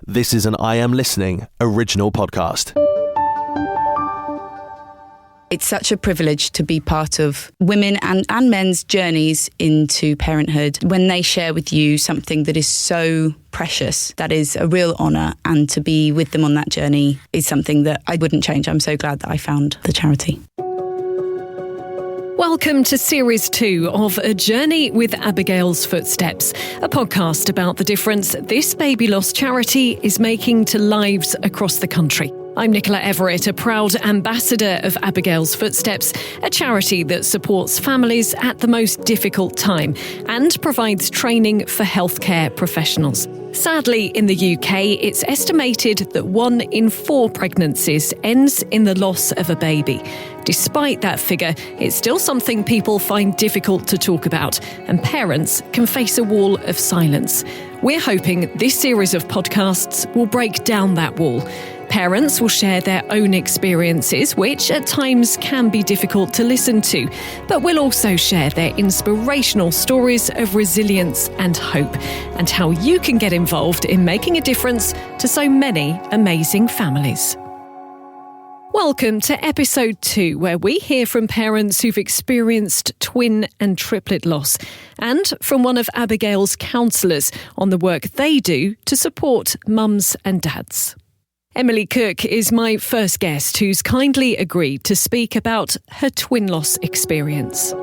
This is an I Am Listening original podcast. It's such a privilege to be part of women and men's journeys into parenthood when they share with you something that is so precious. That is a real honour, and to be with them on that journey is something that I wouldn't change. I'm so glad that I found the charity. Welcome to Series 2 of A Journey with Abigail's Footsteps, a podcast about the difference this baby loss charity is making to lives across the country. I'm Nicola Everett, a proud ambassador of Abigail's Footsteps, a charity that supports families at the most difficult time and provides training for healthcare professionals. Sadly, in the UK, it's estimated that 1 in 4 pregnancies ends in the loss of a baby. Despite that figure, it's still something people find difficult to talk about, and parents can face a wall of silence. We're hoping this series of podcasts will break down that wall. Parents will share their own experiences, which at times can be difficult to listen to, but will also share their inspirational stories of resilience and hope, and how you can get involved in making a difference to so many amazing families. Welcome to episode 2, where we hear from parents who've experienced twin and triplet loss, and from one of Abigail's counsellors on the work they do to support mums and dads. Emily Cooke is my first guest, who's kindly agreed to speak about her twin loss experience.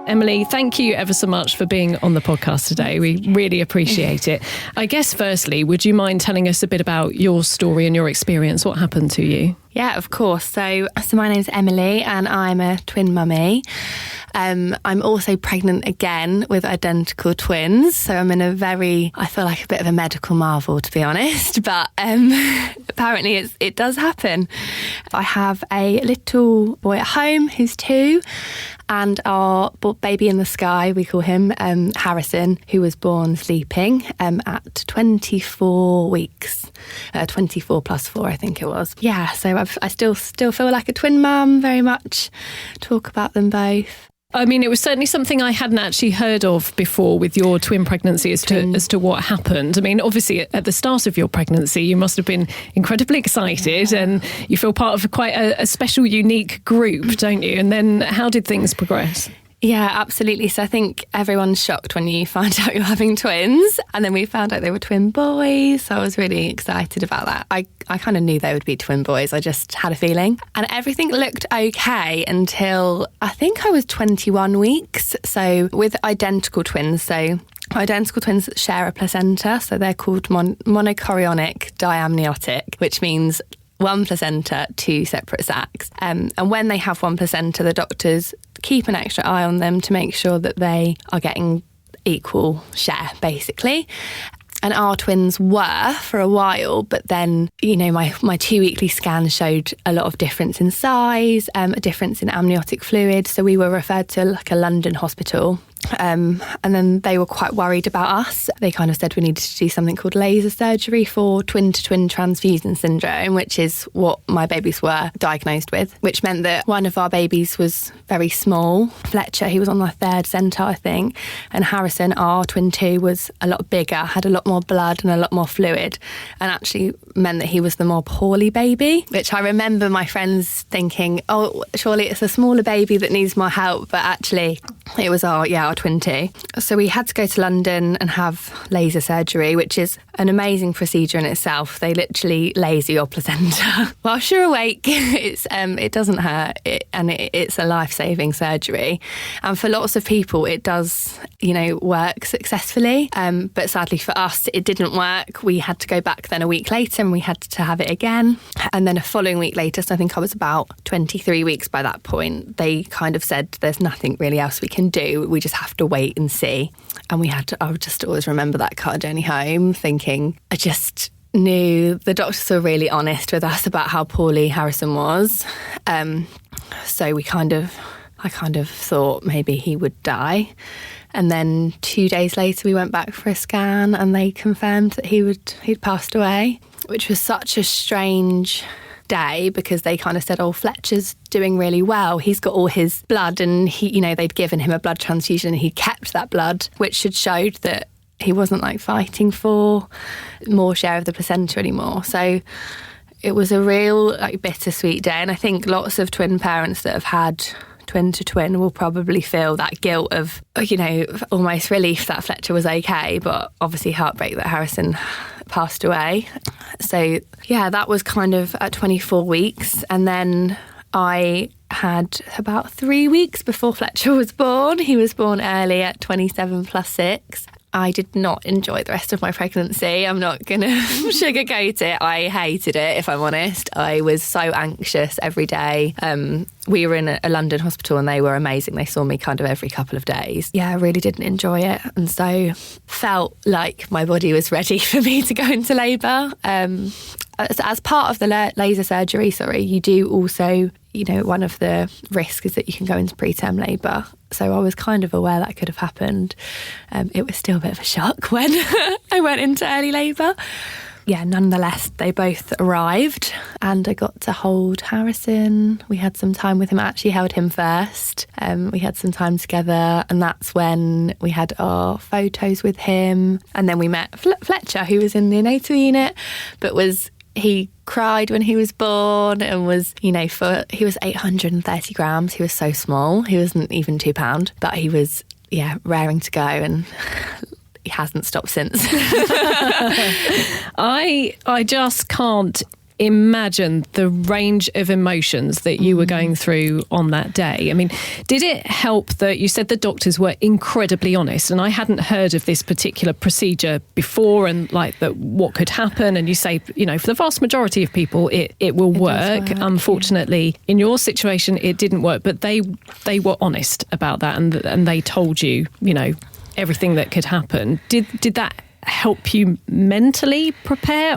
Emily, thank you ever so much for being on the podcast today. We really appreciate it. I guess, firstly, would you mind telling us a bit about your story and your experience? What happened to you? Yeah, of course. So my name's Emily and I'm a twin mummy. I'm also pregnant again with identical twins. So I'm in I feel like a bit of a medical marvel, to be honest. But apparently it does happen. I have a little boy at home who's 2. And our baby in the sky, we call him Harrison, who was born sleeping at 24 weeks, 24 plus 4, I think it was. Yeah, so I still feel like a twin mum, very much. Talk about them both. I mean, it was certainly something I hadn't actually heard of before with your twin pregnancy as to what happened. I mean, obviously, at the start of your pregnancy, you must have been incredibly excited and you feel part of quite a special, unique group, don't you? And then how did things progress? Yeah, absolutely. So I think everyone's shocked when you find out you're having twins. And then we found out they were twin boys. So I was really excited about that. I kind of knew they would be twin boys. I just had a feeling. And everything looked okay until I think I was 21 weeks. So with identical twins, so identical twins share a placenta. So they're called monochorionic diamniotic, which means 1 placenta, 2 separate sacs. And when they have 1 placenta, the doctors keep an extra eye on them to make sure that they are getting equal share, basically. And our twins were for a while, but then, my 2 weekly scans showed a lot of difference in size, a difference in amniotic fluid. So we were referred to like a London hospital. And then they were quite worried about us. They kind of said we needed to do something called laser surgery for twin-to-twin transfusion syndrome, which is what my babies were diagnosed with, which meant that one of our babies was very small. Fletcher, he was on the 3rd centile, I think, and Harrison, our twin 2, was a lot bigger, had a lot more blood and a lot more fluid, and actually meant that he was the more poorly baby, which I remember my friends thinking, oh, surely it's a smaller baby that needs more help, but actually it was our twin 2. So we had to go to London and have laser surgery, which is an amazing procedure in itself. They literally laser your placenta whilst you're awake. It doesn't hurt, it's a life-saving surgery. And for lots of people, it does, work successfully. But sadly for us, it didn't work. We had to go back then a week later and we had to have it again. And then a following week later, so I think I was about 23 weeks by that point, they kind of said, there's nothing really else we can do. We just have to wait and see. And I would just always remember that car journey home thinking, I just knew the doctors were really honest with us about how poorly Harrison was. So I kind of thought maybe he would die. And then 2 days later, we went back for a scan and they confirmed that he'd passed away, which was such a strange day because they kind of said, oh, Fletcher's doing really well. He's got all his blood, and they'd given him a blood transfusion and he kept that blood, which had showed that he wasn't like fighting for more share of the placenta anymore. So it was a real like bittersweet day. And I think lots of twin parents that have had twin to twin will probably feel that guilt of, almost relief that Fletcher was okay, but obviously heartbreak that Harrison passed away. So yeah, that was kind of at 24 weeks. And then I had about 3 weeks before Fletcher was born. He was born early at 27 plus 6. I did not enjoy the rest of my pregnancy. I'm not going to sugarcoat it. I hated it, if I'm honest. I was so anxious every day. We were in a London hospital and they were amazing. They saw me kind of every couple of days. Yeah, I really didn't enjoy it. And so felt like my body was ready for me to go into labour. As part of the laser surgery, you do also, one of the risks is that you can go into preterm labour. So I was kind of aware that could have happened. It was still a bit of a shock when I went into early labour. Yeah, nonetheless, they both arrived and I got to hold Harrison. We had some time with him. I actually held him first. We had some time together, and that's when we had our photos with him. And then we met Fletcher, who was in the neonatal unit, but he cried when he was born and he was 830 grams. He was so small. He wasn't even £2, but he was, raring to go, and he hasn't stopped since. I just can't imagine the range of emotions that you were going through on that day. I mean, did it help that you said the doctors were incredibly honest? And I hadn't heard of this particular procedure before, and like that what could happen. And you say, for the vast majority of people, it will work. Unfortunately, in your situation, it didn't work. But they were honest about that, and they told you, everything that could happen. Did that help you mentally prepare?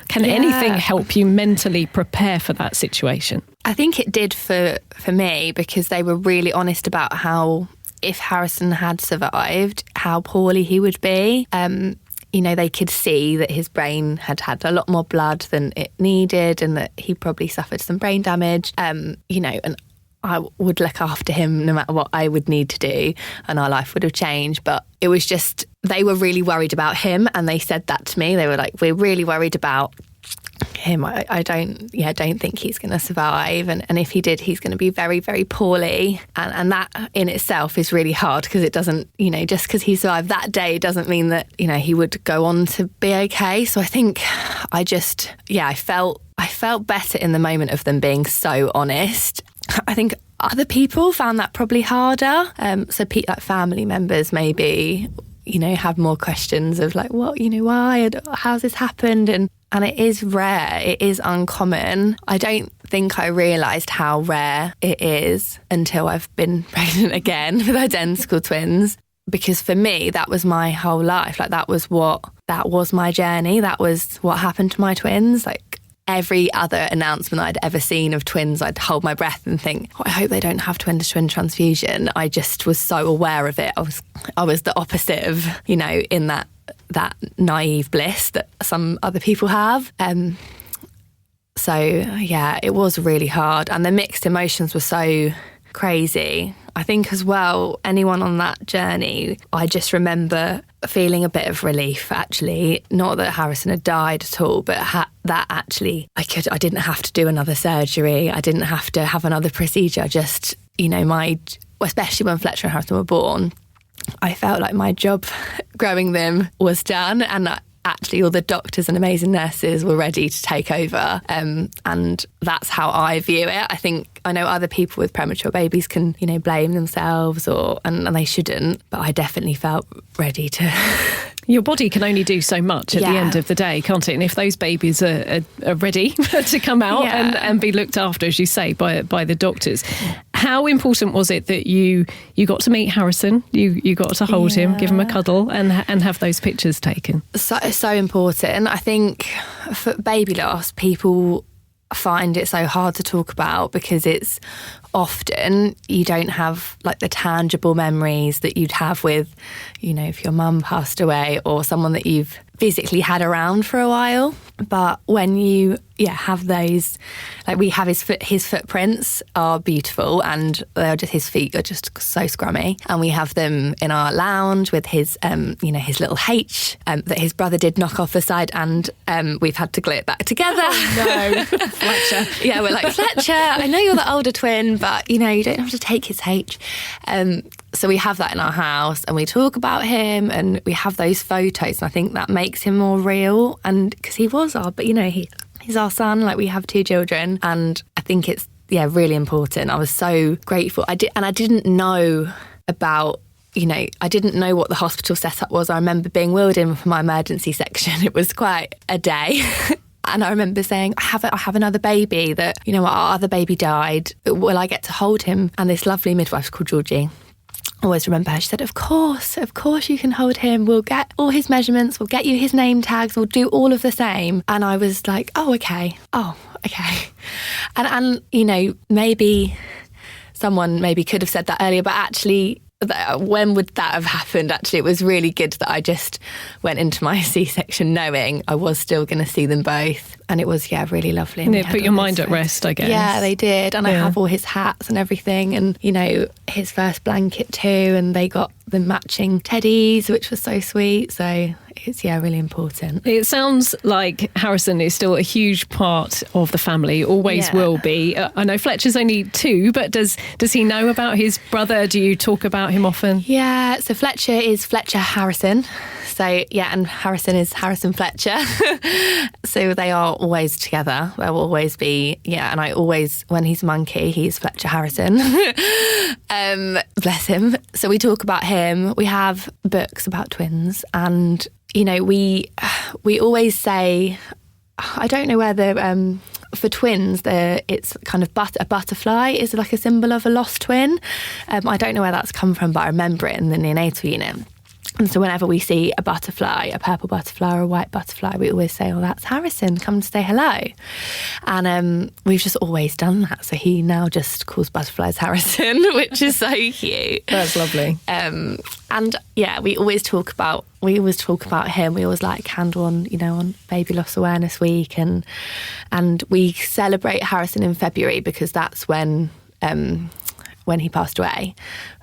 Can anything help you mentally prepare for that situation? I think it did for me, because they were really honest about how, if Harrison had survived, how poorly he would be. They could see that his brain had a lot more blood than it needed, and that he probably suffered some brain damage. And I would look after him no matter what I would need to do, and our life would have changed. But it was just, they were really worried about him, and they said that to me. They were like, we're really worried about him. I don't think he's going to survive, and if he did, he's going to be very, very poorly. And that in itself is really hard, because it doesn't, just because he survived that day doesn't mean that, he would go on to be okay. So I think I felt better in the moment of them being so honest. I think other people found that probably harder. So like family members maybe, have more questions of like, what, why, how's this happened? And it is rare, it is uncommon. I don't think I realised how rare it is until I've been pregnant again with identical twins. Because for me, that was my whole life. Like that was my journey. That was what happened to my twins. Like, every other announcement I'd ever seen of twins, I'd hold my breath and think, I hope they don't have twin-to-twin transfusion. I just was so aware of it. I was the opposite of, in that naive bliss that some other people have. So, yeah, it was really hard. And the mixed emotions were so crazy. I think as well, anyone on that journey, I just remember feeling a bit of relief, actually. Not that Harrison had died at all, but that actually I didn't have to do another surgery. I didn't have to have another procedure. Just, especially when Fletcher and Harrison were born, I felt like my job growing them was done, and actually all the doctors and amazing nurses were ready to take over. And that's how I view it. I know other people with premature babies can, blame themselves and they shouldn't, but I definitely felt ready to. Your body can only do so much at the end of the day, can't it? And if those babies are ready to come out and be looked after, as you say, by the doctors. How important was it that you got to meet Harrison, you got to hold him, give him a cuddle and have those pictures taken? So important. I think for baby loss, people find it so hard to talk about because it's often you don't have like the tangible memories that you'd have with, you know, if your mum passed away or someone that you've physically had around for a while. But when you have those, like we have his footprints are beautiful, and they're just, his feet are just so scrummy, and we have them in our lounge with his his little H that his brother did knock off the side, and we've had to glue it back together. Oh, no. Fletcher. Yeah, we're like, Fletcher, I know you're the older twin, but you don't have to take his H. So we have that in our house, and we talk about him, and we have those photos, and I think that makes him more real. And because he was he's our son, like we have 2 children, and I think it's really important. I was so grateful. I didn't know about, I didn't know what the hospital setup was. I remember being wheeled in for my emergency section. It was quite a day. And I remember saying, I have another baby that, our other baby died. Will I get to hold him? And this lovely midwife called Georgie, I always remember her. She said, of course you can hold him. We'll get all his measurements. We'll get you his name tags. We'll do all of the same. And I was like, oh, okay. And maybe someone could have said that earlier, but actually, when would that have happened? Actually, it was really good that I just went into my C-section knowing I was still going to see them both. And it was, really lovely. And it put your mind at rest, I guess. Yeah, they did. And I have all his hats and everything. And, his first blanket too. And they got the matching teddies, which was so sweet. So it's, really important. It sounds like Harrison is still a huge part of the family, always will be. I know Fletcher's only 2, but does he know about his brother? Do you talk about him often? Yeah, so Fletcher is Fletcher Harrison. So, and Harrison is Harrison Fletcher. So they are always together. There will always be, and I always, when he's Monkey, he's Fletcher Harrison. Bless him. So we talk about him. We have books about twins, and, we always say, I don't know whether for twins, it's kind of a butterfly is like a symbol of a lost twin. I don't know where that's come from, but I remember it in the neonatal unit. And so whenever we see a butterfly, a purple butterfly or a white butterfly, we always say, oh, that's Harrison, come to say hello. And we've just always done that. So he now just calls butterflies Harrison, which is so cute. That's lovely. And we always talk about him. We always light a candle on Baby Loss Awareness Week. And we celebrate Harrison in February because that's when he passed away.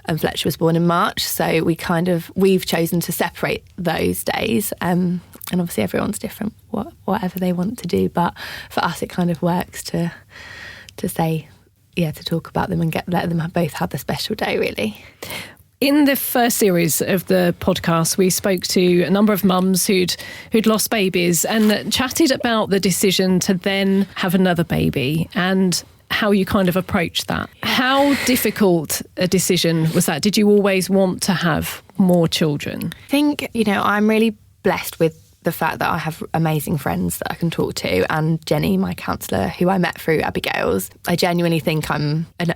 And Fletcher was born in March, so we've chosen to separate those days. And obviously everyone's different, whatever they want to do. But for us, it kind of works to say, to talk about them and let them both have the special day, really. In the first series of the podcast, we spoke to a number of mums who'd lost babies and chatted about the decision to then have another baby and how you kind of approached that. How difficult a decision was that? Did you always want to have more children? I think, I'm really blessed with the fact that I have amazing friends that I can talk to, and Jenny, my counsellor, who I met through ABIGAIL'S. I genuinely think I'm an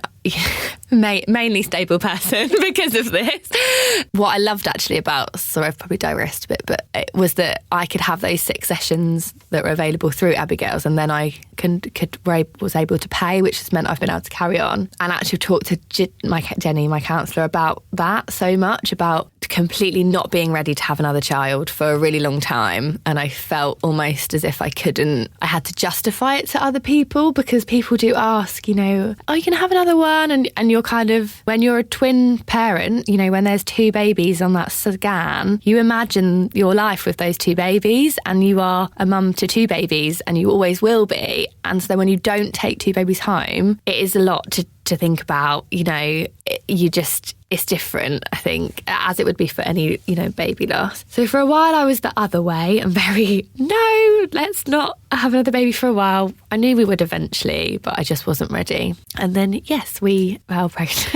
mainly stable person because of this. What I loved actually about, sorry, I've probably digressed a bit, but it was that I could have those 6 sessions that were available through ABIGAIL'S, and then I was able to pay, which has meant I've been able to carry on and actually talk to Jenny, my counsellor, about that so much, about completely not being ready to have another child for a really long time. And I felt almost as if I had to justify it to other people, because people do ask, are you going to have another one? And you're kind of, when you're a twin parent, when there's 2 babies on that scan, you imagine your life with those 2 babies, and you are a mum to 2 babies, and you always will be. And so when you don't take 2 babies home, it is a lot to think about. It's different, I think, as it would be for any, baby loss. So for a while I was the other way and very, no, let's not have another baby for a while. I knew we would eventually, but I just wasn't ready. And then, yes, we fell pregnant.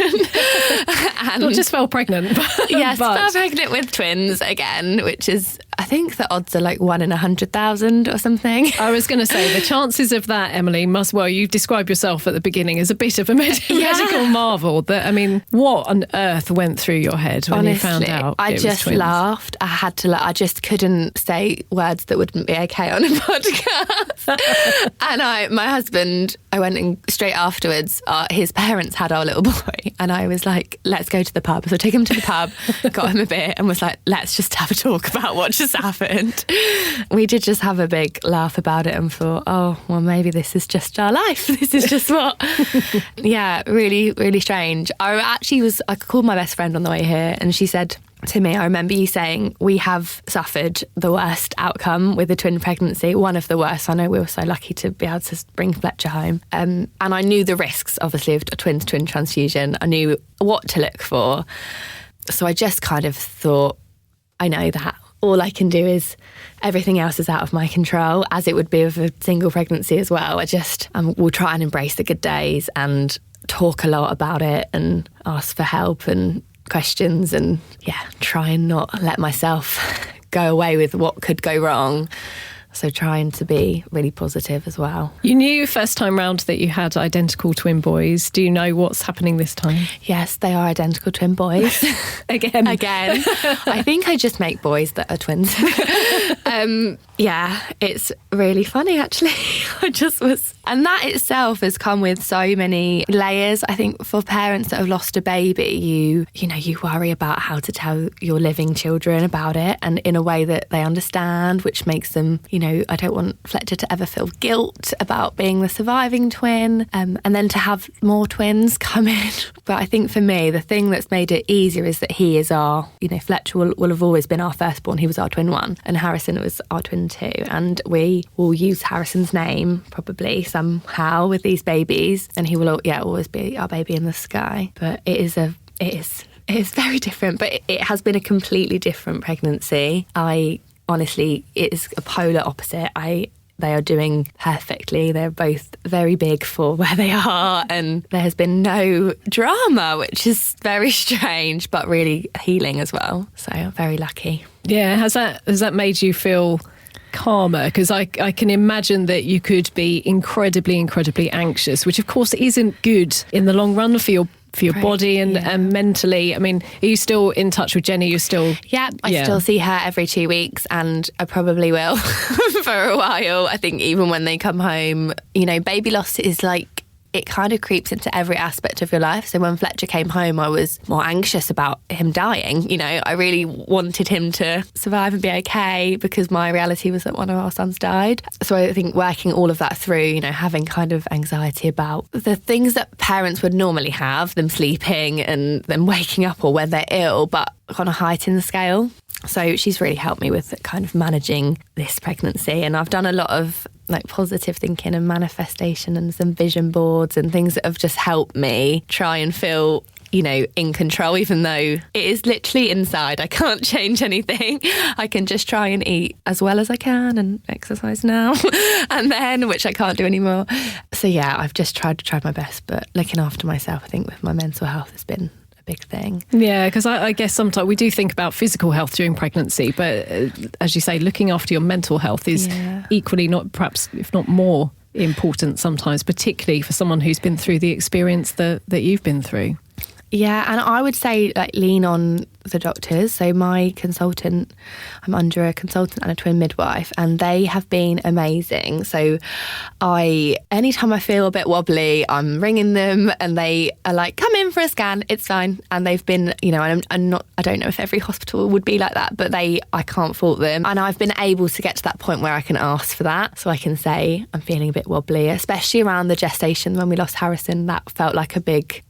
And not just fell pregnant, but... Yes, fell pregnant with twins again, which is, I think the odds are like 1 in 100,000 or something. I was going to say, the chances of that, Emily, you described yourself at the beginning as a bit of a medical marvel. That, I mean, what on earth went through your head when you found out I it just was twins? laughed. I had to. I just couldn't say words that wouldn't be okay on a podcast. And my husband, I went in straight afterwards. His parents had our little boy, and I was like, "Let's go to the pub." So I took him to the pub, got him a beer, and was like, "Let's just have a talk about what just happened." We did just have a big laugh about it and thought, "Oh, well, maybe this is just our life. This is just what." Yeah, really, really strange. I called my best friend on the way here, and she said to me, I remember you saying, we have suffered the worst outcome with a twin pregnancy, one of the worst. I know we were so lucky to be able to bring Fletcher home. And I knew the risks, obviously, of a twin-to-twin transfusion. I knew what to look for. So I just kind of thought, I know that. All I can do is, everything else is out of my control, as it would be with a single pregnancy as well. I just will try and embrace the good days and talk a lot about it and ask for help and questions and try and not let myself go away with what could go wrong. So trying to be really positive as well. You knew first time round that you had identical twin boys. Do you know what's happening this time? Yes, they are identical twin boys. Again. I think I just make boys that are twins. It's really funny actually. And that itself has come with so many layers. I think for parents that have lost a baby, you worry about how to tell your living children about it and in a way that they understand, which makes them, I don't want Fletcher to ever feel guilt about being the surviving twin, and then to have more twins come in. But I think for me, the thing that's made it easier is that he is Fletcher will have always been our firstborn. He was our twin 1 and Harrison was our twin 2. And we will use Harrison's name probably somehow with these babies, and he will always be our baby in the sky. But it is very different, but it has been a completely different pregnancy. Honestly, it is a polar opposite. They are doing perfectly. They're both very big for where they are, and there has been no drama, which is very strange, but really healing as well. So I'm very lucky. Yeah, has that made you feel calmer? Because I can imagine that you could be incredibly, incredibly anxious, which of course isn't good in the long run for your body and mentally. I mean, are you still in touch with Jenny? You're still... Yeah, I still see her every 2 weeks, and I probably will for a while. I think even when they come home, baby loss is like, it kind of creeps into every aspect of your life. So when Fletcher came home, I was more anxious about him dying. I really wanted him to survive and be okay, because my reality was that one of our sons died. So I think working all of that through, having kind of anxiety about the things that parents would normally have, them sleeping and them waking up or when they're ill, but on a heightened scale. So she's really helped me with kind of managing this pregnancy. And I've done a lot of positive thinking and manifestation and some vision boards and things that have just helped me try and feel, in control, even though it is literally inside. I can't change anything. I can just try and eat as well as I can and exercise now and then, which I can't do anymore. So I've just tried my best, but looking after myself, I think with my mental health has been big thing. Yeah, because I guess sometimes we do think about physical health during pregnancy, but as you say, looking after your mental health is equally, not perhaps if not more important sometimes, particularly for someone who's been through the experience that you've been through. Yeah, and I would say lean on the doctors. So my consultant, I'm under a consultant and a twin midwife, and they have been amazing. So anytime I feel a bit wobbly, I'm ringing them and they are like, come in for a scan, it's fine. And they've been, I don't know if every hospital would be like that, but I can't fault them. And I've been able to get to that point where I can ask for that. So I can say, I'm feeling a bit wobbly, especially around the gestation when we lost Harrison. That felt like a big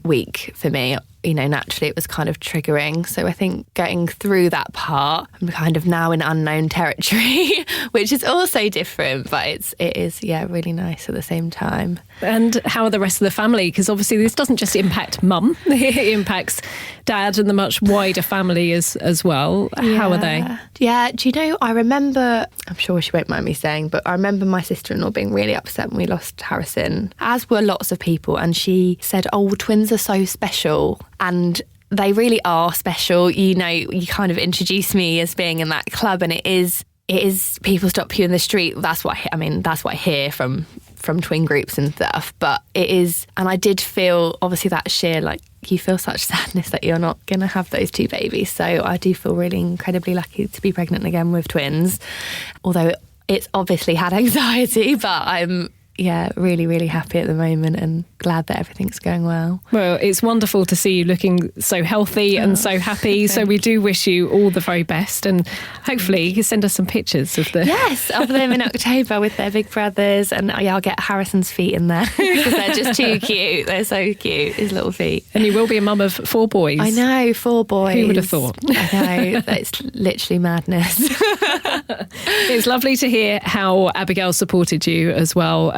week for me. Naturally it was kind of triggering. So I think getting through that part, I'm kind of now in unknown territory, which is also different, but it is really nice at the same time. And how are the rest of the family? Because obviously this doesn't just impact mum, it impacts dad and the much wider family as well. How are they? Yeah, do you know, I remember, I'm sure she won't mind me saying, but I remember my sister-in-law being really upset when we lost Harrison, as were lots of people, and she said, oh, twins are so special. And they really are special. You know, you kind of introduced me as being in that club, and it is people stop you in the street. That's what I hear from twin groups and stuff. But it is, and I did feel obviously that sheer, like, you feel such sadness that you're not going to have those two babies. So I do feel really incredibly lucky to be pregnant again with twins, although it's obviously had anxiety, but I'm really, really happy at the moment and glad that everything's going well. Well, it's wonderful to see you looking so healthy and so happy. So we do wish you all the very best, and hopefully you can send us some pictures of them in October with their big brothers, and I'll get Harrison's feet in there because they're just too cute. They're so cute, his little feet. And you will be a mum of 4 boys. I know, 4 boys. Who would have thought? I know, it's literally madness. It's lovely to hear how Abigail supported you as well.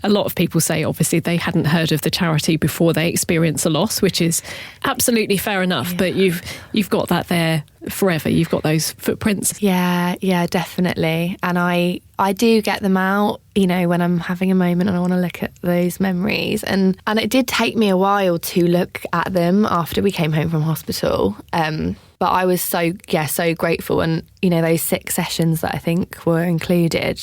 A lot of people say, obviously, they hadn't heard of the charity before they experience a loss, which is absolutely fair enough. Yeah. But you've got that there forever. You've got those footprints. Yeah, definitely. And I do get them out, you know, when I'm having a moment and I want to look at those memories. And it did take me a while to look at them after we came home from hospital. But I was so grateful. And, you know, those 6 sessions that I think were included,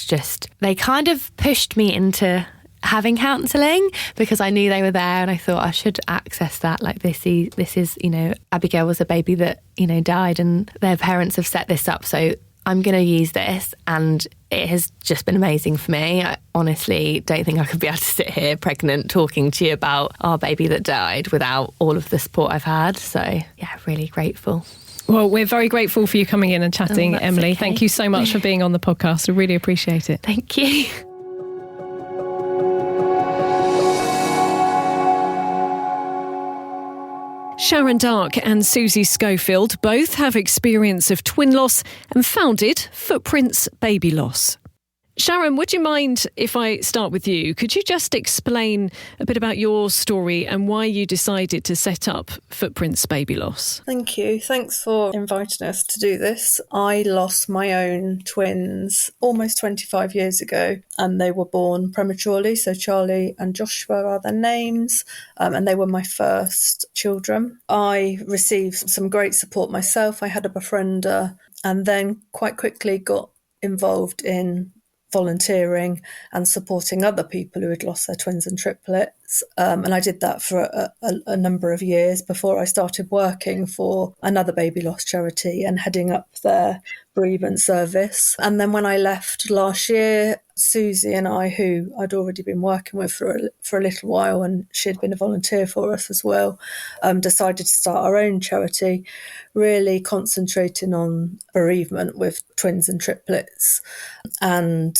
they kind of pushed me into having counselling because I knew they were there, and I thought I should access that. Like, this is, you know, Abigail was a baby that, you know, died, and their parents have set this up. So I'm going to use this, and it has just been amazing for me. I honestly don't think I could be able to sit here pregnant talking to you about our baby that died without all of the support I've had. So, yeah, really grateful. Well, we're very grateful for you coming in and chatting, Emily. Okay. Thank you so much for being on the podcast. I really appreciate it. Thank you. Sharon Darke and Suzie Scofield both have experience of twin loss and founded Footprints Baby Loss. Sharon, would you mind if I start with you? Could you just explain a bit about your story and why you decided to set up Footprints Baby Loss? Thank you. Thanks for inviting us to do this. I lost my own twins almost 25 years ago, and they were born prematurely. So Charlie and Joshua are their names, and they were my first children. I received some great support myself. I had a befriender, and then quite quickly got involved in volunteering and supporting other people who had lost their twins and triplets. And I did that for a number of years before I started working for another baby loss charity and heading up their bereavement service. And then when I left last year, Suzie and I, who I'd already been working with for a little while, and she had been a volunteer for us as well, decided to start our own charity, really concentrating on bereavement with twins and triplets, and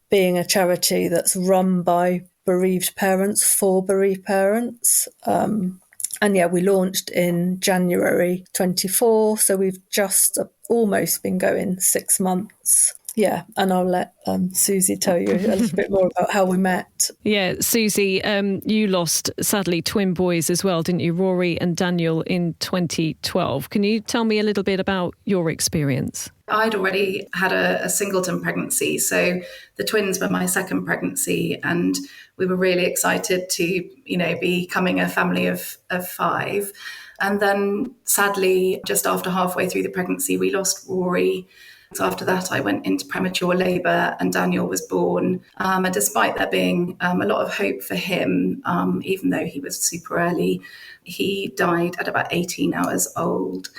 being a charity that's run by bereaved parents for bereaved parents. And yeah, we launched in January 24, so we've just almost been going 6 months. Yeah, and I'll let Suzie tell you a little bit more about how we met. Yeah, Suzie, you lost, sadly, twin boys as well, didn't you? Rory and Daniel in 2012. Can you tell me a little bit about your experience? I'd already had a singleton pregnancy, so the twins were my second pregnancy, and we were really excited to, you know, be becoming a family of 5. And then, sadly, just after halfway through the pregnancy, we lost Rory. So after that, I went into premature labour and Daniel was born. And despite there being a lot of hope for him, even though he was super early, he died at about 18 hours old.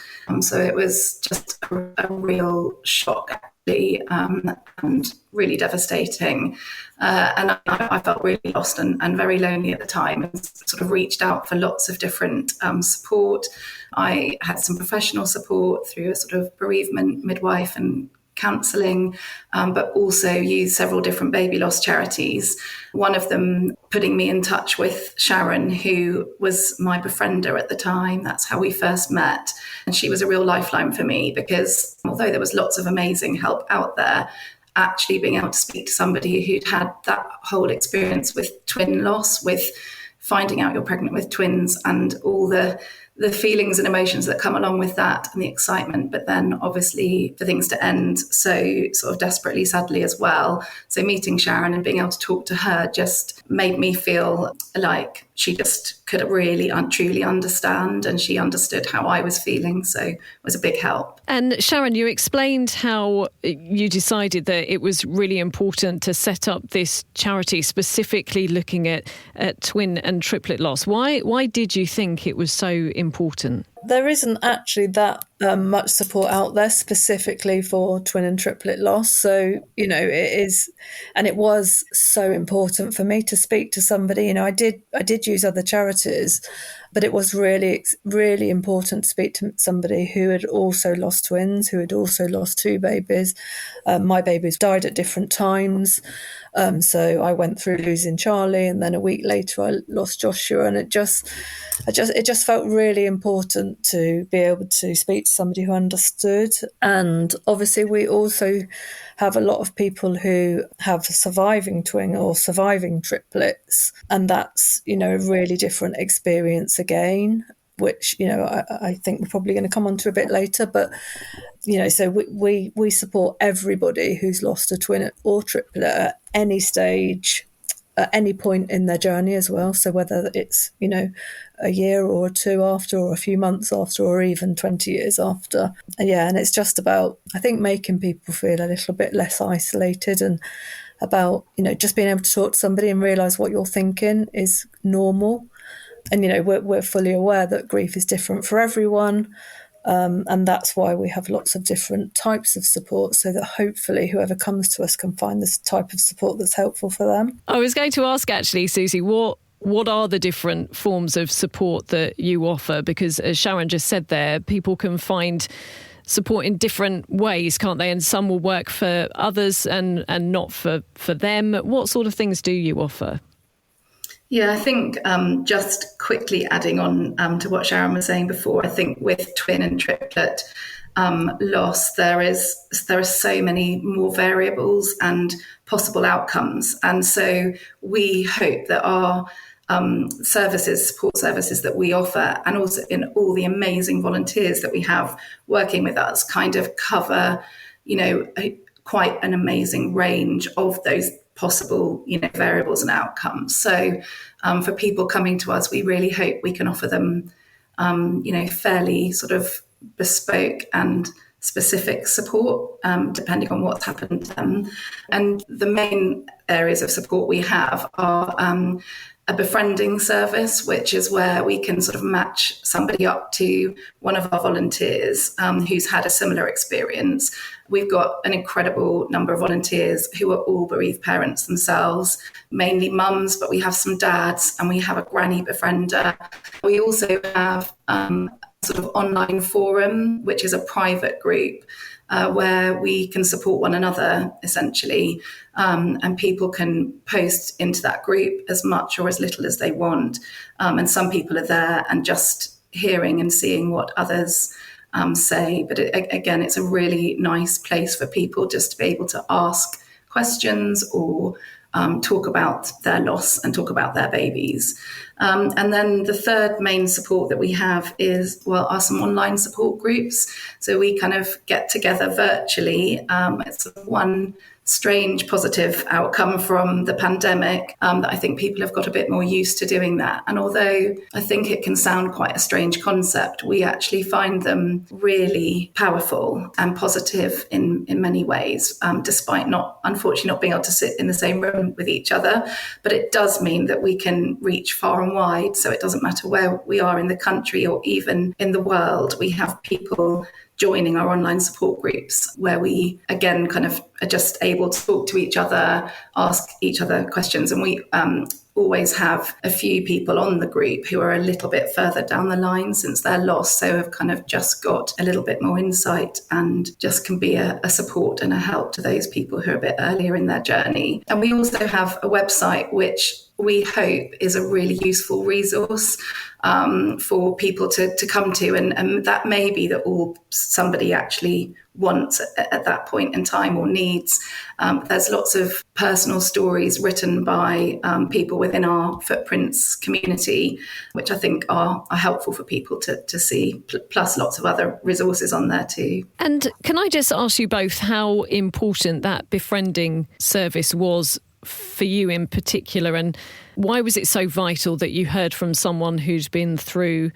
So it was just a real shock, actually, and really devastating. And I felt really lost and very lonely at the time, and sort of reached out for lots of different support. I had some professional support through a sort of bereavement midwife and counselling, but also used several different baby loss charities. One of them putting me in touch with Sharon, who was my befriender at the time. That's how we first met. And she was a real lifeline for me, because although there was lots of amazing help out there, actually being able to speak to somebody who'd had that whole experience with twin loss, with finding out you're pregnant with twins and all the the feelings and emotions that come along with that and the excitement, but then obviously for things to end so sort of desperately, sadly as well. So meeting Sharon and being able to talk to her just made me feel like she just could really truly understand, and she understood how I was feeling. So it was a big help. And Sharon, you explained how you decided that it was really important to set up this charity specifically looking at twin and triplet loss. Why did you think it was so important? There isn't actually that much support out there specifically for twin and triplet loss. So, you know, it is, and it was so important for me to speak to somebody. You know, I did use other charities, but it was really, really important to speak to somebody who had also lost twins, who had also lost two babies. My babies died at different times. So I went through losing Charlie, and then a week later I lost Joshua, and it just felt really important to be able to speak to somebody who understood. And obviously we also have a lot of people who have surviving twin or surviving triplets, and that's, you know, a really different experience again, which, you know, I think we're probably going to come on to a bit later. But, you know, so we support everybody who's lost a twin or triplet at any stage, at any point in their journey as well. So whether it's, you know, a year or two after, or a few months after, or even 20 years after. And it's just about, I think, making people feel a little bit less isolated, and about, you know, just being able to talk to somebody and realise what you're thinking is normal. And, you know, we're fully aware that grief is different for everyone. And that's why we have lots of different types of support, so that hopefully whoever comes to us can find this type of support that's helpful for them. I was going to ask, actually, Suzie, what are the different forms of support that you offer? Because as Sharon just said there, people can find support in different ways, can't they? And some will work for others and not for them. What sort of things do you offer? Yeah, I think just quickly adding on to what Sharon was saying before, I think with twin and triplet loss, there are so many more variables and possible outcomes. And so we hope that our support services that we offer, and also in all the amazing volunteers that we have working with us, kind of cover, you know, quite an amazing range of those possible, you know, variables and outcomes. So for people coming to us, we really hope we can offer them, you know, fairly sort of bespoke and specific support, depending on what's happened to them. And the main areas of support we have are a befriending service, which is where we can sort of match somebody up to one of our volunteers who's had a similar experience. We've got an incredible number of volunteers who are all bereaved parents themselves, mainly mums, but we have some dads, and we have a granny befriender. We also have sort of online forum, which is a private group where we can support one another, essentially, and people can post into that group as much or as little as they want. And some people are there and just hearing and seeing what others say. But again, it's a really nice place for people just to be able to ask questions or talk about their loss and talk about their babies. And then the third main support that we have are some online support groups. So we kind of get together virtually. It's one strange positive outcome from the pandemic, that I think people have got a bit more used to doing that. And although I think it can sound quite a strange concept, we actually find them really powerful and positive in many ways, despite unfortunately not being able to sit in the same room with each other. But it does mean that we can reach far and wide. So it doesn't matter where we are in the country or even in the world. We have people joining our online support groups where we, again, kind of are just able to talk to each other, ask each other questions. And we always have a few people on the group who are a little bit further down the line since their loss, so have kind of just got a little bit more insight and just can be a support and a help to those people who are a bit earlier in their journey. And we also have a website which we hope is a really useful resource for people to come to. And that may be that all somebody actually wants at that point in time or needs. There's lots of personal stories written by people within our Footprints community, which I think are helpful for people to see, plus lots of other resources on there too. And can I just ask you both how important that befriending service was for you in particular, and why was it so vital that you heard from someone who'd been through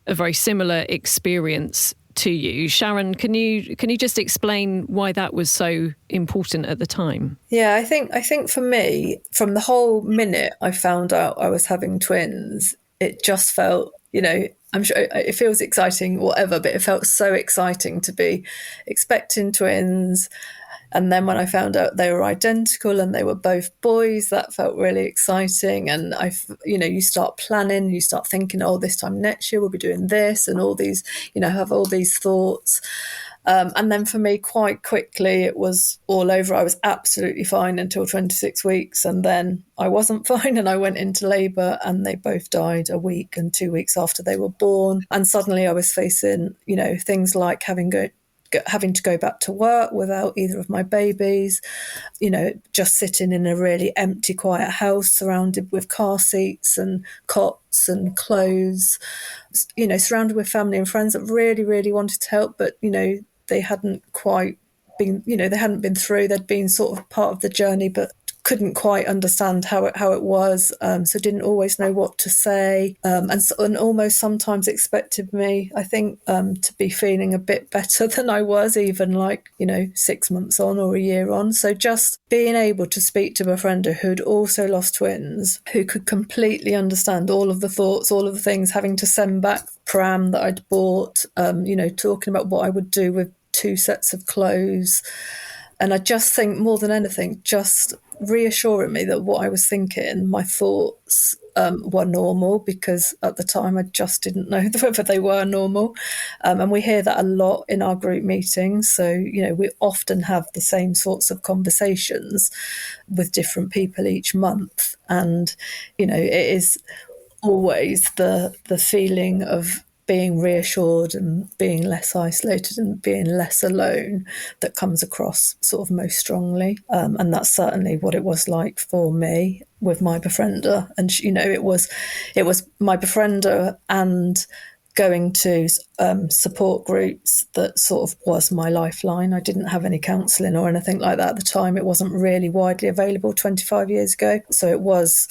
a very similar experience to you? Sharon, can you just explain why that was so important at the time? Yeah, I think for me, from the whole minute I found out I was having twins, it just felt, I'm sure it feels exciting, whatever, but it felt so exciting to be expecting twins. And then when I found out they were identical and they were both boys, that felt really exciting. And you start planning, you start thinking, oh, this time next year we'll be doing this, and all these, have all these thoughts. And then for me, quite quickly, it was all over. I was absolutely fine until 26 weeks. And then I wasn't fine and I went into labour, and they both died a week and 2 weeks after they were born. And suddenly I was facing, things like having to go back to work without either of my babies, just sitting in a really empty, quiet house surrounded with car seats and cots and clothes, surrounded with family and friends that really, really wanted to help, but, they hadn't quite been, they hadn't been through, they'd been sort of part of the journey, but couldn't quite understand how it was, so didn't always know what to say, and almost sometimes expected me, I think, to be feeling a bit better than I was, even 6 months on or a year on. So just being able to speak to a friend who'd also lost twins, who could completely understand all of the thoughts, all of the things, having to send back pram that I'd bought, talking about what I would do with 2 sets of clothes. And I just think, more than anything, just reassuring me that what I was thinking, my thoughts were normal, because at the time I just didn't know whether they were normal. And we hear that a lot in our group meetings. So, we often have the same sorts of conversations with different people each month. And, it is always the feeling of being reassured and being less isolated and being less alone that comes across sort of most strongly. And that's certainly what it was like for me with my befriender. And, it was my befriender and going to support groups that sort of was my lifeline. I didn't have any counselling or anything like that at the time. It wasn't really widely available 25 years ago. So it was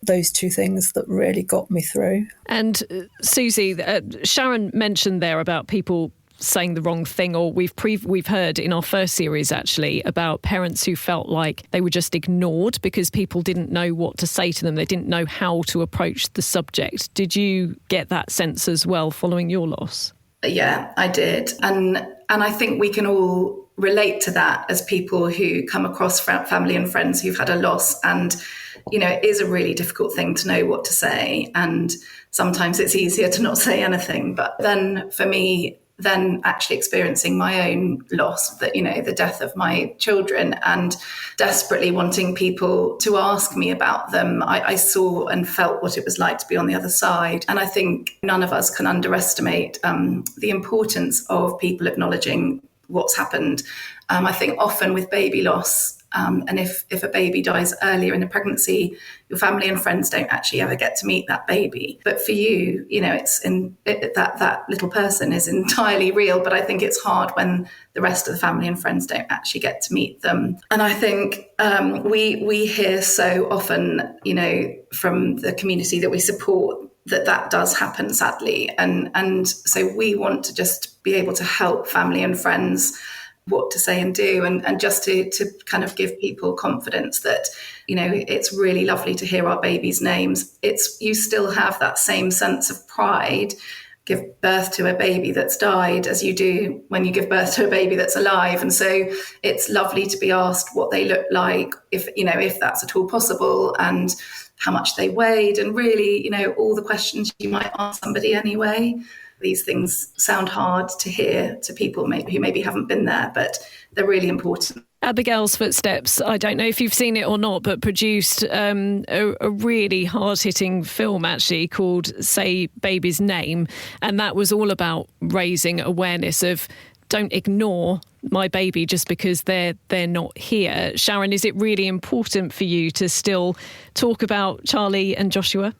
those 2 things that really got me through. And Susie, Sharon mentioned there about people saying the wrong thing, or we've heard in our first series actually about parents who felt like they were just ignored because people didn't know what to say to them. They didn't know how to approach the subject. Did you get that sense as well following your loss? Yeah, I did. And I think we can all relate to that as people who come across family and friends who've had a loss. And, it is a really difficult thing to know what to say. And sometimes it's easier to not say anything. But then for me, actually experiencing my own loss, that, the death of my children, and desperately wanting people to ask me about them, I saw and felt what it was like to be on the other side. And I think none of us can underestimate the importance of people acknowledging what's happened. I think often with baby loss, and if a baby dies earlier in the pregnancy, your family and friends don't actually ever get to meet that baby. But for you, that little person is entirely real. But I think it's hard when the rest of the family and friends don't actually get to meet them. And I think we hear so often, from the community that we support, that does happen, sadly. And so we want to just be able to help family and friends what to say and do, and just to kind of give people confidence that, it's really lovely to hear our babies' names. You still have that same sense of pride, give birth to a baby that's died, as you do when you give birth to a baby that's alive. And so it's lovely to be asked what they look like, if that's at all possible, and how much they weighed, and really, all the questions you might ask somebody anyway. these things sound hard to hear to people who maybe haven't been there, but they're really important. Abigail's Footsteps, I don't know if you've seen it or not, but produced a really hard-hitting film actually called Say Baby's Name. And that was all about raising awareness of don't ignore my baby just because they're not here. Sharon, is it really important for you to still talk about Charlie and Joshua?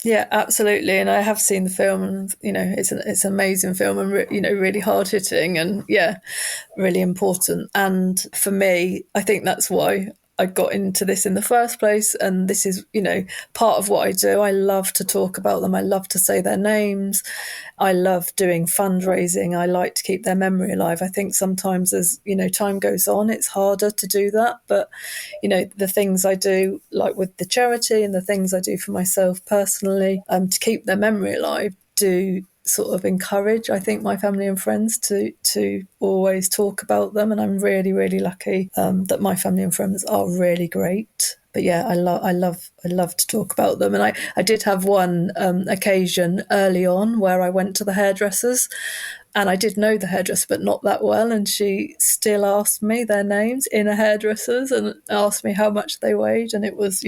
Yeah, absolutely. And I have seen the film, and it's an amazing film, and really hard hitting, and really important. And for me, I think that's why I got into this in the first place. And this is, part of what I do. I love to talk about them. I love to say their names. I love doing fundraising. I like to keep their memory alive. I think sometimes as, time goes on, it's harder to do that. But, the things I do, like with the charity and the things I do for myself personally, to keep their memory alive, do sort of encourage, I think, my family and friends to always talk about them. And I'm really, really lucky that my family and friends are really great. But yeah, I love to talk about them. And I did have one occasion early on where I went to the hairdressers, and I did know the hairdresser, but not that well. And she still asked me their names in a hairdresser's and asked me how much they weighed. And it was,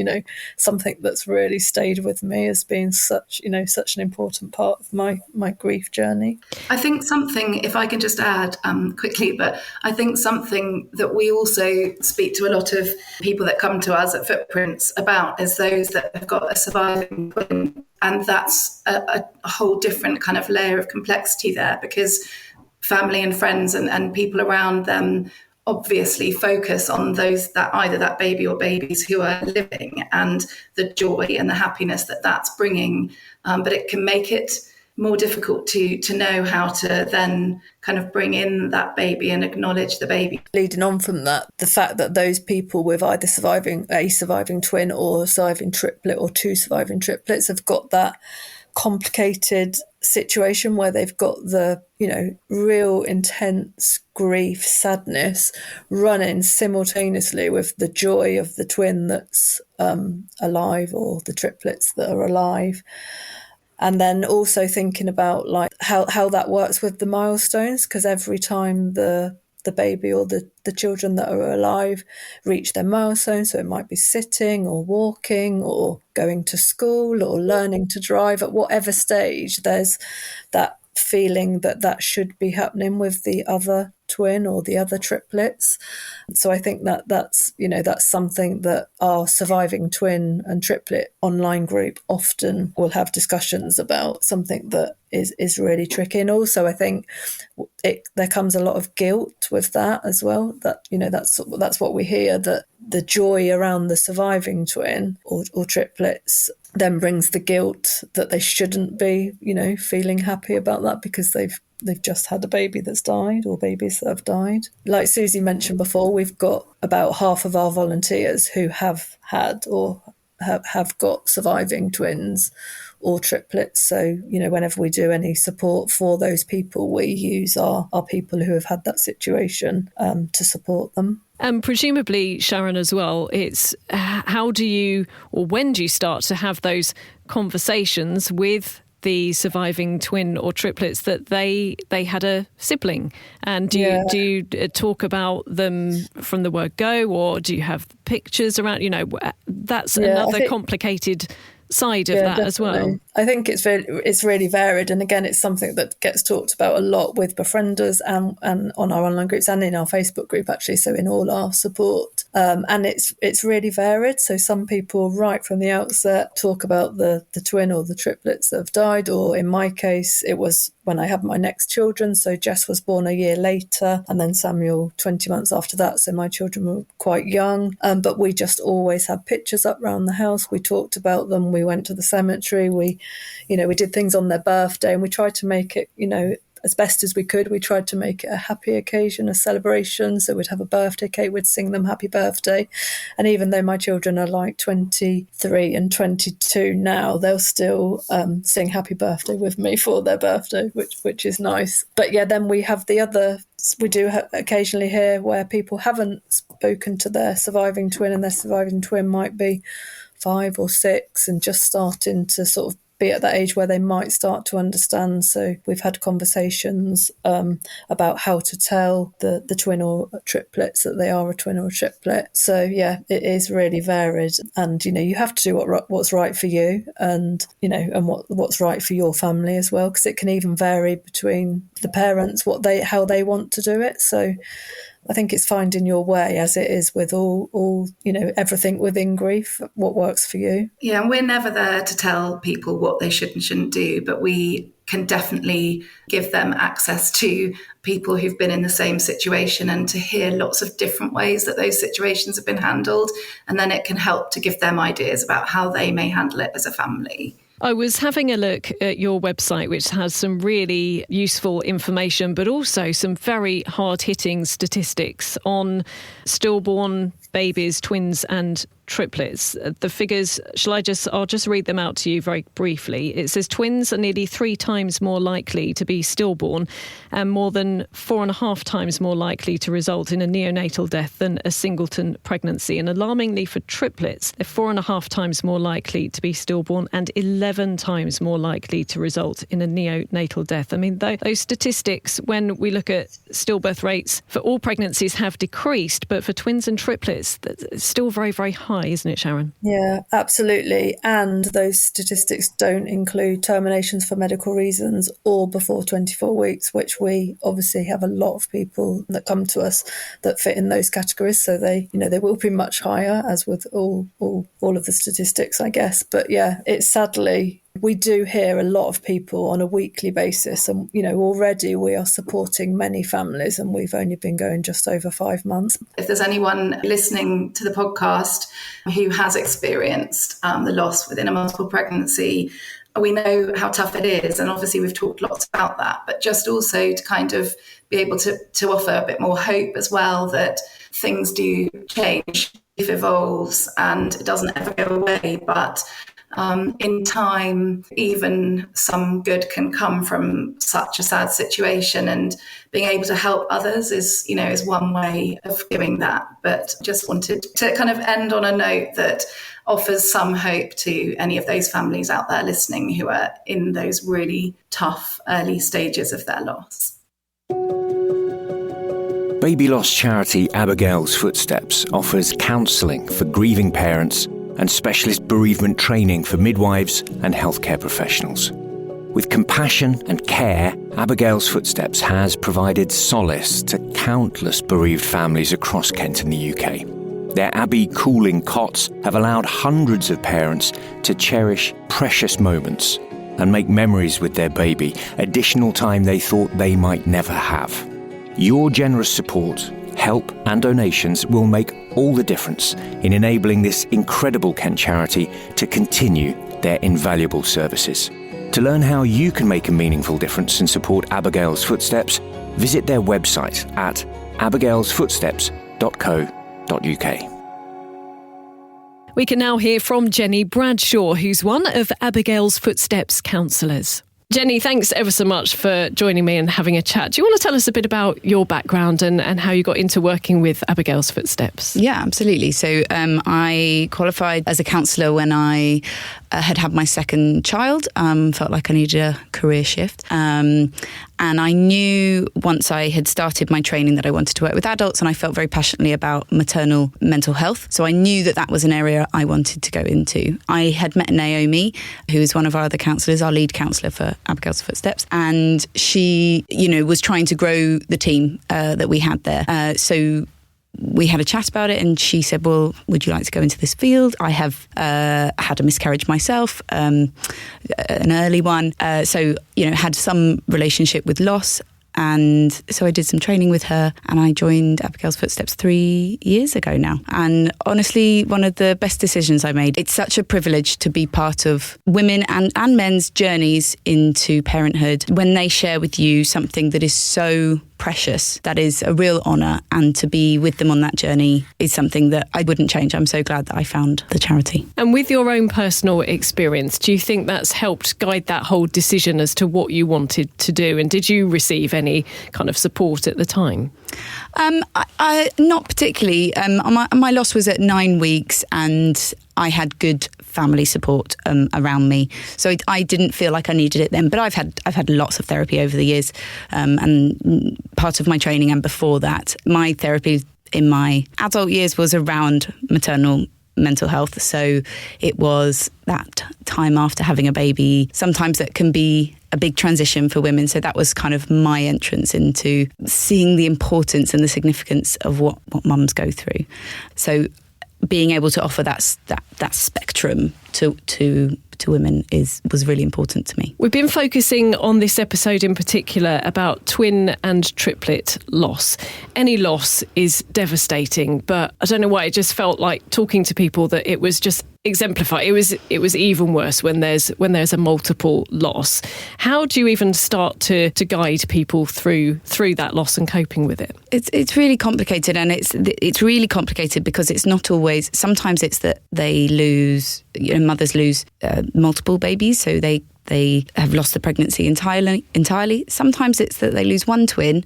something that's really stayed with me as being such an important part of my grief journey. I think something, if I can just add quickly, but I think something that we also speak to a lot of people that come to us at Footprints about is those that have got a surviving twin. And that's a whole different kind of layer of complexity there, because family and friends and people around them obviously focus on those that either that baby or babies who are living and the joy and the happiness that that's bringing. But it can make it more difficult to know how to then kind of bring in that baby and acknowledge the baby. Leading on from that, the fact that those people with either a surviving twin or a surviving triplet or two surviving triplets have got that complicated situation where they've got the, real intense grief, sadness running simultaneously with the joy of the twin that's alive or the triplets that are alive. And then also thinking about like how that works with the milestones, because every time the baby or the children that are alive reach their milestone, so it might be sitting or walking or going to school or learning to drive, at whatever stage, there's that feeling that should be happening with the other twin or the other triplets. So I think that's something that our surviving twin and triplet online group often will have discussions about, something that is really tricky. And also I think there comes a lot of guilt with that as well, that that's what we hear, that the joy around the surviving twin or triplets then brings the guilt that they shouldn't be, feeling happy about that because they've just had a baby that's died or babies that have died. Like Susie mentioned before, we've got about half of our volunteers who have had or have got surviving twins or triplets. So, whenever we do any support for those people, we use our people who have had that situation to support them. And presumably, Sharon, as well, it's how do you or when do you start to have those conversations with the surviving twin or triplets that they had a sibling? And do you talk about them from the word go, or do you have pictures around? That's another complicated side of that definitely. As well. I think it's really varied, and again, it's something that gets talked about a lot with befrienders and on our online groups and in our Facebook group actually. So in all our support, and it's really varied. So some people right from the outset talk about the twin or the triplets that have died, or in my case, it was when I had my next children. So Jess was born a year later, and then Samuel 20 months after that. So my children were quite young, but we just always had pictures up around the house. We talked about them. We went to the cemetery. We did things on their birthday, and we tried to make it, as best as we could. We tried to make it a happy occasion, a celebration. So we'd have a birthday cake, we'd sing them happy birthday. And even though my children are like 23 and 22 now, they'll still sing happy birthday with me for their birthday, which is nice. But yeah, then we have we do occasionally hear where people haven't spoken to their surviving twin, and their surviving twin might be 5 or 6 and just starting to sort of be at that age where they might start to understand. So we've had conversations about how to tell the twin or triplets that they are a twin or a triplet. So yeah, it is really varied, and you have to do what's right for you, and and what's right for your family as well, because it can even vary between the parents how they want to do it. So I think it's finding your way, as it is with all everything within grief, what works for you. Yeah, and we're never there to tell people what they should and shouldn't do, but we can definitely give them access to people who've been in the same situation and to hear lots of different ways that those situations have been handled. And then it can help to give them ideas about how they may handle it as a family. I was having a look at your website, which has some really useful information, but also some very hard-hitting statistics on stillborn babies, twins and triplets. The figures, I'll just read them out to you very briefly. It says twins are nearly 3 times more likely to be stillborn and more than 4.5 times more likely to result in a neonatal death than a singleton pregnancy. And alarmingly for triplets, they're 4.5 times more likely to be stillborn and 11 times more likely to result in a neonatal death. I mean, those statistics, when we look at stillbirth rates for all pregnancies, have decreased, but for twins and triplets, it's still very, very high, isn't it, Sharon? Yeah, absolutely. And those statistics don't include terminations for medical reasons or before 24 weeks, which we obviously have a lot of people that come to us that fit in those categories. So they will be much higher, as with all of the statistics, I guess. But yeah, it's sadly, we do hear a lot of people on a weekly basis, and already we are supporting many families, and we've only been going just over 5 months. If there's anyone listening to the podcast who has experienced the loss within a multiple pregnancy, we know how tough it is, and obviously we've talked lots about that, but just also to kind of be able to offer a bit more hope as well, that things do change, life evolves, and it doesn't ever go away, but in time, even some good can come from such a sad situation, and being able to help others is one way of doing that. But just wanted to kind of end on a note that offers some hope to any of those families out there listening who are in those really tough early stages of their loss. Baby loss charity ABIGAIL'S Footsteps offers counselling for grieving parents and specialist bereavement training for midwives and healthcare professionals. With compassion and care, ABIGAIL'S Footsteps has provided solace to countless bereaved families across Kent and the UK. Their Abbey cooling cots have allowed hundreds of parents to cherish precious moments and make memories with their baby, additional time they thought they might never have. Your generous support, help and donations will make all the difference in enabling this incredible Kent charity to continue their invaluable services. To learn how you can make a meaningful difference and support ABIGAIL'S Footsteps, visit their website at abigailsfootsteps.co.uk. We can now hear from Jenny Bradshaw, who's one of ABIGAIL'S Footsteps counsellors. Jenny, thanks ever so much for joining me and having a chat. Do you want to tell us a bit about your background and how you got into working with ABIGAIL'S Footsteps? Yeah, absolutely. So I qualified as a counsellor when I had my second child. Felt like I needed a career shift. And I knew once I had started my training that I wanted to work with adults, and I felt very passionately about maternal mental health. So I knew that was an area I wanted to go into. I had met Naomi, who is one of our other counsellors, our lead counsellor for ABIGAIL'S Footsteps, and she, was trying to grow the team that we had there. So we had a chat about it, and she said, well, would you like to go into this field? I have had a miscarriage myself, an early one. So, had some relationship with loss. And so I did some training with her, and I joined ABIGAIL'S Footsteps 3 years ago now. And honestly, one of the best decisions I made. It's such a privilege to be part of women and men's journeys into parenthood when they share with you something that is so precious. That is a real honour, and to be with them on that journey is something that I wouldn't change. I'm so glad that I found the charity. And with your own personal experience, do you think that's helped guide that whole decision as to what you wanted to do? And did you receive any kind of support at the time? Not particularly. My loss was at 9 weeks, and I had good family support around me. So I didn't feel like I needed it then. But I've had lots of therapy over the years, and part of my training and before that, my therapy in my adult years was around maternal mental health. So it was that time after having a baby. Sometimes that can be a big transition for women. So that was kind of my entrance into seeing the importance and the significance of what mums go through. So being able to offer that spectrum to women was really important to me. We've been focusing on this episode in particular about twin and triplet loss. Any loss is devastating, but I don't know why, it just felt like talking to people that it was just exemplified. It was even worse when there's a multiple loss. How do you even start to guide people through that loss and coping with it? It's really complicated, and it's really complicated because it's not always. Sometimes it's that they lose, mothers lose multiple babies, so they have lost the pregnancy entirely. Sometimes it's that they lose one twin,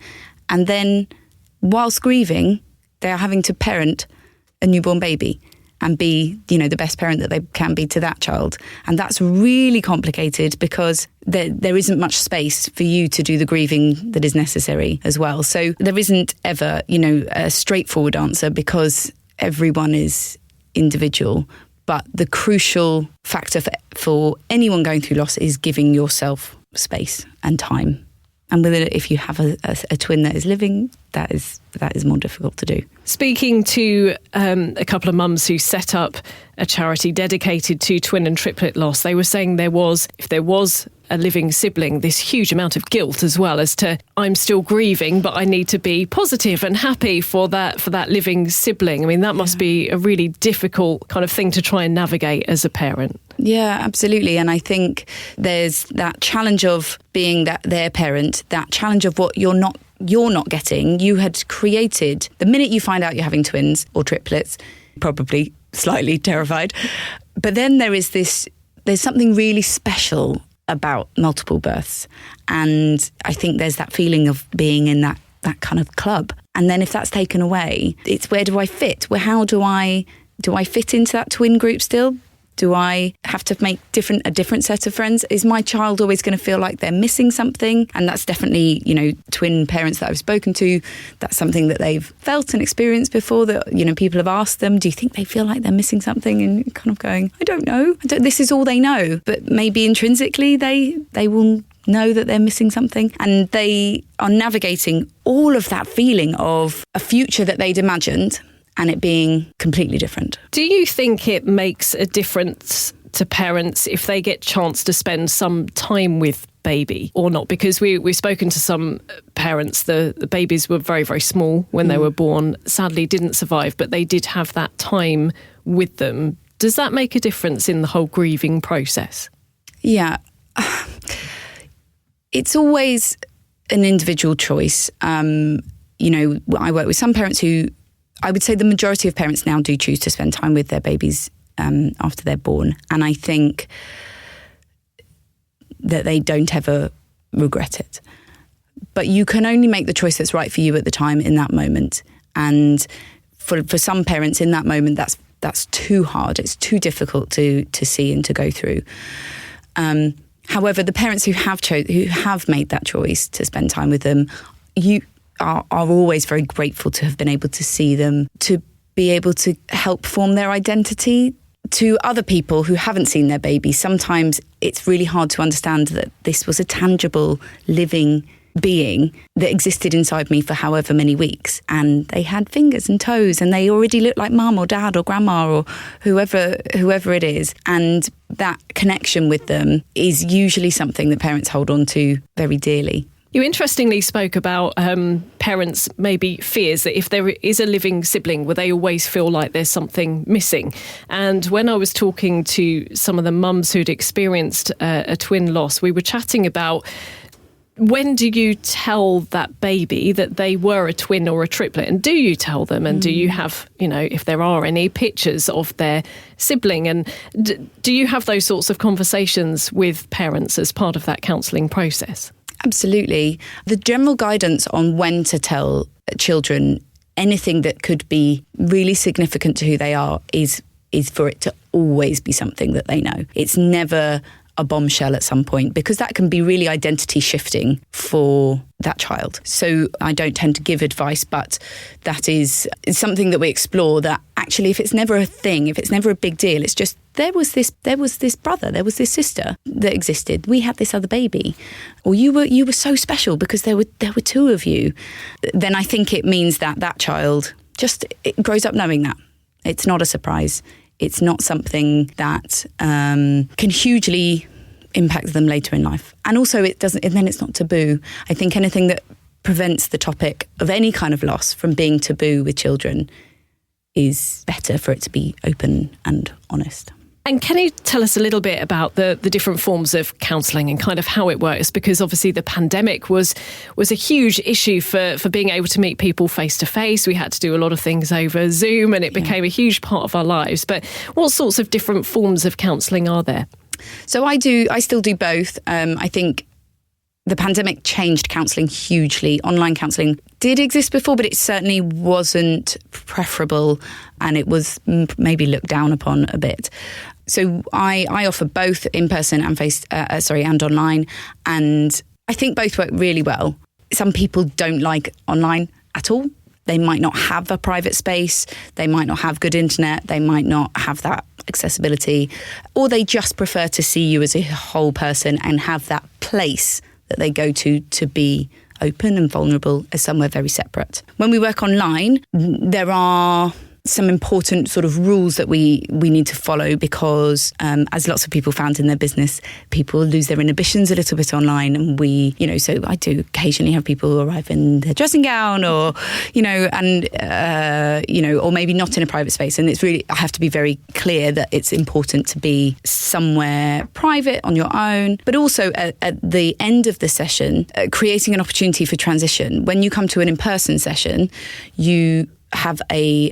and then whilst grieving, they are having to parent a newborn baby and be, the best parent that they can be to that child. And that's really complicated because there isn't much space for you to do the grieving that is necessary as well. So there isn't ever, a straightforward answer because everyone is individual. But the crucial factor for anyone going through loss is giving yourself space and time. And with it, if you have a twin that is living, that is more difficult to do. Speaking to a couple of mums who set up a charity dedicated to twin and triplet loss, they were saying if there was a living sibling, this huge amount of guilt as well as to, I'm still grieving, but I need to be positive and happy for that living sibling. I mean, that must be a really difficult kind of thing to try and navigate as a parent. Yeah, absolutely. And I think there's that challenge of being their parent, that challenge of what you're not getting. You had created, the minute you find out you're having twins or triplets, probably slightly terrified. But then there's something really special about multiple births. And I think there's that feeling of being in that kind of club. And then if that's taken away, it's where do I fit? How do I fit into that twin group still? Do I have to make a different set of friends? Is my child always going to feel like they're missing something? And that's definitely, twin parents that I've spoken to, that's something that they've felt and experienced before that, people have asked them, do you think they feel like they're missing something? And kind of going, I don't know. This is all they know. But maybe intrinsically they will know that they're missing something. And they are navigating all of that feeling of a future that they'd imagined and it being completely different. Do you think it makes a difference to parents if they get a chance to spend some time with baby or not? Because we've spoken to some parents, the babies were very, very small when they were born, sadly didn't survive, but they did have that time with them. Does that make a difference in the whole grieving process? Yeah. It's always an individual choice. I work with some parents who, I would say the majority of parents now do choose to spend time with their babies after they're born. And I think that they don't ever regret it. But you can only make the choice that's right for you at the time in that moment. And for some parents in that moment, that's too hard. It's too difficult to see and to go through. However, the parents who have made that choice to spend time with them, you are always very grateful to have been able to see them, to be able to help form their identity. To other people who haven't seen their baby, sometimes it's really hard to understand that this was a tangible, living being that existed inside me for however many weeks. And they had fingers and toes and they already looked like mum or dad or grandma or whoever it is. And that connection with them is usually something that parents hold on to very dearly. You interestingly spoke about parents' maybe fears that if there is a living sibling, will they always feel like there's something missing? And when I was talking to some of the mums who'd experienced a twin loss, we were chatting about when do you tell that baby that they were a twin or a triplet? And do you tell them? And do you have, if there are any pictures of their sibling? And do you have those sorts of conversations with parents as part of that counselling process? Absolutely. The general guidance on when to tell children anything that could be really significant to who they are is for it to always be something that they know. It's never a bombshell at some point, because that can be really identity shifting for that child. So I don't tend to give advice, but that is something that we explore, that actually if it's never a thing, if it's never a big deal, it's just there was this brother, there was this sister that existed, we had this other baby, or you were so special because there were two of you, then I think it means that child it grows up knowing that. It's not a surprise. It's not something that can hugely impact them later in life. And also then it's not taboo. I think anything that prevents the topic of any kind of loss from being taboo with children is better for it to be open and honest. And can you tell us a little bit about the different forms of counselling and kind of how it works? Because obviously the pandemic was a huge issue for being able to meet people face to face. We had to do a lot of things over Zoom, and it became a huge part of our lives. But what sorts of different forms of counselling are there? So I still do both. I think the pandemic changed counselling hugely. Online counselling did exist before, but it certainly wasn't preferable, and it was maybe looked down upon a bit. So I offer both in person and and online, and I think both work really well. Some people don't like online at all. They might not have a private space, they might not have good internet, they might not have that accessibility, or they just prefer to see you as a whole person and have that place that they go to be open and vulnerable as somewhere very separate. When we work online, there are some important sort of rules that we need to follow, because as lots of people found in their business, people lose their inhibitions a little bit online, and so I do occasionally have people arrive in their dressing gown or maybe not in a private space, and it's really, I have to be very clear that it's important to be somewhere private on your own, but also at the end of the session, creating an opportunity for transition. When you come to an in-person session, you have a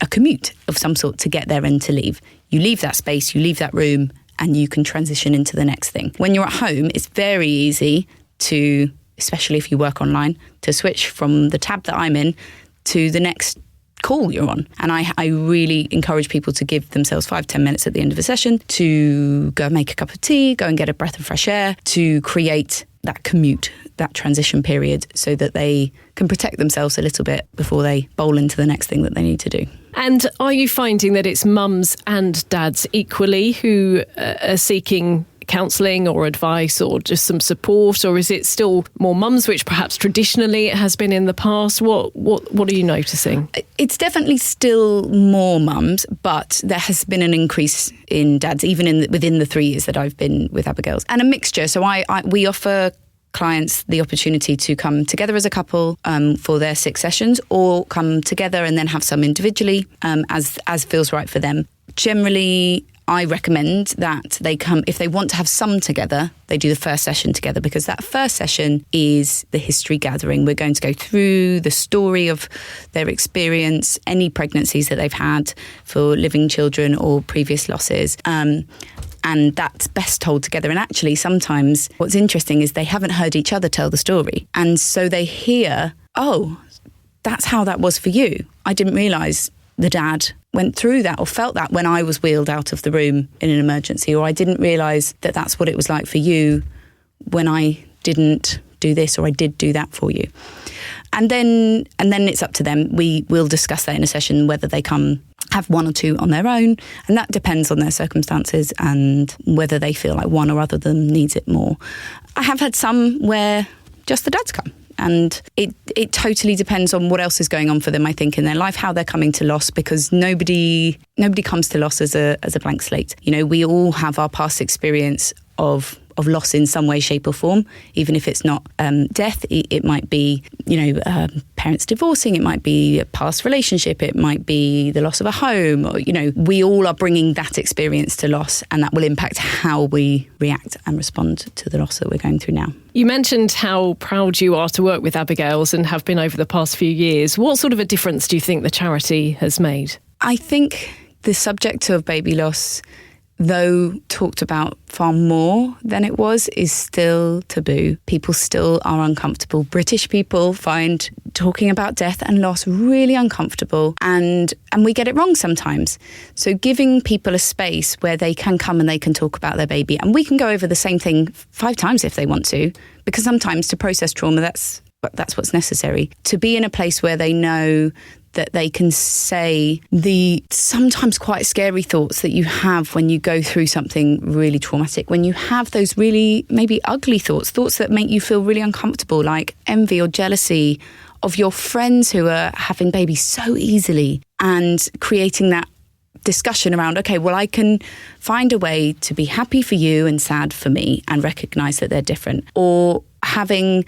commute of some sort to get there and to leave. You leave that space, you leave that room, and you can transition into the next thing. When you're at home, it's very easy to, especially if you work online, to switch from the tab that I'm in to the next call you're on. And I really encourage people to give themselves 5-10 minutes at the end of a session to go and make a cup of tea, go and get a breath of fresh air, to create that commute, that transition period, so that they can protect themselves a little bit before they bowl into the next thing that they need to do. And are you finding that it's mums and dads equally who are seeking counselling or advice or just some support, or is it still more mums, which perhaps traditionally it has been in the past? What are you noticing? It's definitely still more mums, but there has been an increase in dads, even within the 3 years that I've been with ABIGAIL'S, and a mixture. So we offer clients the opportunity to come together as a couple for their 6 sessions, or come together and then have some individually as feels right for them. Generally, I recommend that they come, if they want to have some together, they do the first session together, because that first session is the history gathering. We're going to go through the story of their experience, any pregnancies that they've had, for living children or previous losses. And that's best told together. And actually, sometimes what's interesting is they haven't heard each other tell the story. And so they hear, oh, that's how that was for you. I didn't realise the dad went through that or felt that when I was wheeled out of the room in an emergency, or I didn't realise that that's what it was like for you when I didn't do this, or I did do that for you. And then it's up to them. We will discuss that in a session, whether they come have 1 or 2 on their own, and that depends on their circumstances and whether they feel like one or other of them needs it more. I have had some where just the dads come. And it totally depends on what else is going on for them, I think, in their life, how they're coming to loss, because nobody comes to loss as a blank slate. You know, we all have our past experience of loss in some way, shape or form, even if it's not death. It might be, parents divorcing, it might be a past relationship, it might be the loss of a home, or, we all are bringing that experience to loss, and that will impact how we react and respond to the loss that we're going through now. You mentioned how proud you are to work with ABIGAIL'S and have been over the past few years. What sort of a difference do you think the charity has made? I think the subject of baby loss though talked about far more than it was, is still taboo. People still are uncomfortable. British people find talking about death and loss really uncomfortable, and we get it wrong sometimes. So giving people a space where they can come and they can talk about their baby, and we can go over the same thing 5 times if they want to, because sometimes to process trauma, that's what's necessary. To be in a place where they know that they can say the sometimes quite scary thoughts that you have when you go through something really traumatic, when you have those really maybe ugly thoughts that make you feel really uncomfortable, like envy or jealousy of your friends who are having babies so easily, and creating that discussion around, okay, well, I can find a way to be happy for you and sad for me and recognise that they're different. Or having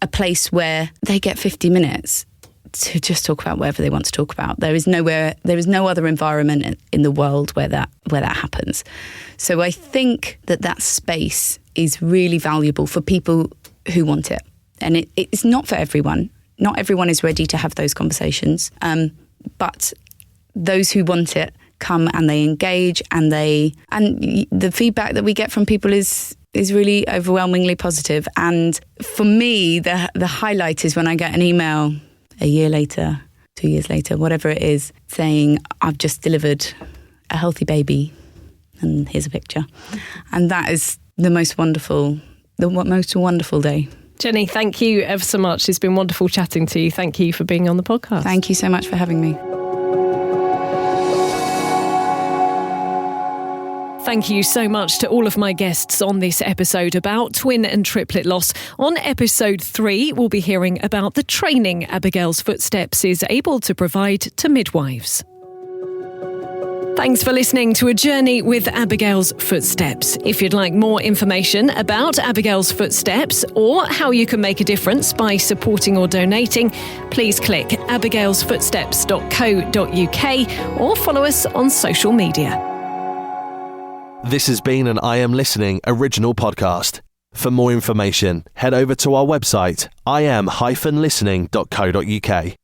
a place where they get 50 minutes to just talk about whatever they want to talk about. There is no other environment in the world where that happens. So I think that space is really valuable for people who want it. And it's not for everyone. Not everyone is ready to have those conversations. But those who want it come and they engage, and the feedback that we get from people is really overwhelmingly positive. And for me, the highlight is when I get an email a year later, 2 years later, whatever it is, saying, I've just delivered a healthy baby and here's a picture. And that is the most wonderful day. Jenny, thank you ever so much. It's been wonderful chatting to you. Thank you for being on the podcast. Thank you so much for having me. Thank you so much to all of my guests on this episode about twin and triplet loss. On episode 3, we'll be hearing about the training Abigail's Footsteps is able to provide to midwives. Thanks for listening to A Journey with Abigail's Footsteps. If you'd like more information about Abigail's Footsteps or how you can make a difference by supporting or donating, please click abigailsfootsteps.co.uk or follow us on social media. This has been an I Am Listening original podcast. For more information, head over to our website, im-listening.co.uk.